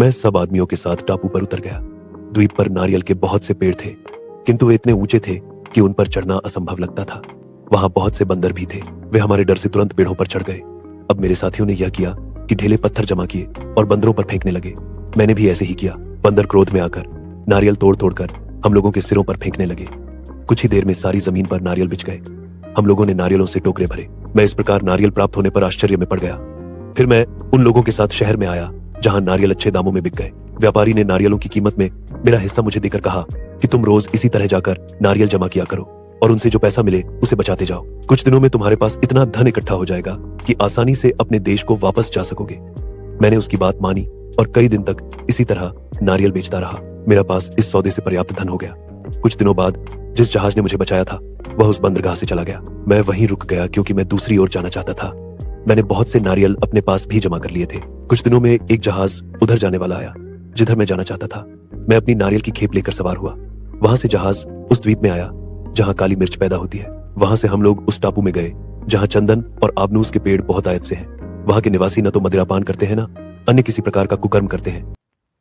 मैं सब आदमियों के साथ टापू पर उतर गया। द्वीप पर नारियल के बहुत से पेड़ थे, किंतु वे इतने ऊंचे थे कि उन पर चढ़ना असंभव लगता था। वहां बहुत से बंदर भी थे। वे हमारे डर से तुरंत पेड़ों पर चढ़ गए। अब मेरे साथियों ने यह किया कि ढेले पत्थर जमा किए और बंदरों पर फेंकने लगे। मैंने भी ऐसे ही किया। बंदर क्रोध में आकर नारियल तोड़ तोड़कर हम लोगों के सिरों पर फेंकने लगे। कुछ ही देर में सारी जमीन पर नारियल बिछ गए। हम लोगों ने नारियलों से टोकरे भरे। मैं इस प्रकार नारियल प्राप्त होने पर आश्चर्य में पड़ गया। फिर मैं उन लोगों के साथ शहर में आया जहां नारियल अच्छे दामों में बिक गए। व्यापारी ने नारियलों की कीमत में मेरा हिस्सा मुझे देकर कहा कि तुम रोज इसी तरह जाकर नारियल जमा किया करो और उनसे जो पैसा मिले उसे बचाते जाओ। कुछ दिनों में तुम्हारे पास इतना धन इकट्ठा हो जाएगा कि आसानी से अपने देश को वापस जा सकोगे। मैंने उसकी बात मानी और कई दिन तक इसी तरह नारियल बेचता रहा। मेरा पास इस सौदे से पर्याप्त धन हो गया। कुछ दिनों बाद जिस जहाज ने मुझे बचाया था वह उस बंदरगाह से चला गया। मैं वहीं रुक गया क्योंकि मैं दूसरी ओर जाना चाहता था। मैंने बहुत से नारियल अपने पास भी जमा कर लिए थे। कुछ दिनों में एक जहाज उधर जाने वाला आया जिधर मैं जाना चाहता था। मैं अपनी नारियल की खेप लेकर सवार हुआ। वहां से जहाज उस द्वीप में आया जहां काली मिर्च पैदा होती है। वहां से हम लोग उस टापू में गए जहां चंदन और आबनूस के पेड़ बहुत आयत से हैं। वहां के निवासी न तो मदिरापान करते हैं, न अन्य किसी प्रकार का कुकर्म करते हैं।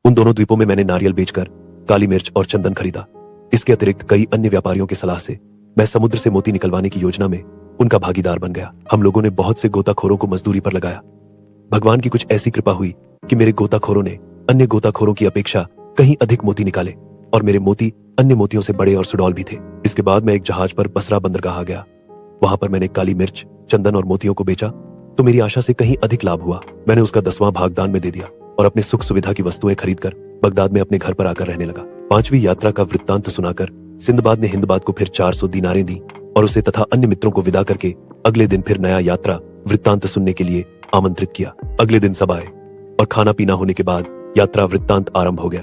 उन दोनों द्वीपों में मैंने नारियल बेचकर काली मिर्च और चंदन खरीदा। इसके अतिरिक्त कई अन्य व्यापारियों की सलाह से मैं समुद्र से मोती निकलवाने की योजना में उनका भागीदार बन गया। हम लोगों ने बहुत से गोताखोरों को मजदूरी पर लगाया। भगवान की कुछ ऐसी कृपा हुई कि मेरे गोताखोरों ने अन्य गोताखोरों की अपेक्षा कहीं अधिक मोती निकाले और मेरे मोती अन्य मोतियों से बड़े और सुडौल भी थे। इसके बाद मैं एक जहाज पर बसरा बंदरगाह आ गया। वहां पर मैंने काली मिर्च, चंदन और मोतियों को बेचा तो मेरी आशा से कहीं अधिक लाभ हुआ। मैंने उसका 10वां भाग दान में दे दिया और अपने सुख सुविधा की वस्तुएं खरीदकर बगदाद में अपने घर पर आकर रहने लगा। 5वीं यात्रा का वृत्तांत सुनाकर सिंदबाद ने हिंदबाद को फिर 400 दीनारें दी और उसे तथा अन्य मित्रों को विदा करके अगले दिन फिर नया यात्रा वृत्तांत सुनने के लिए आमंत्रित किया। अगले दिन सब आए और खाना पीना होने के बाद यात्रा वृत्तांत आरंभ हो गया।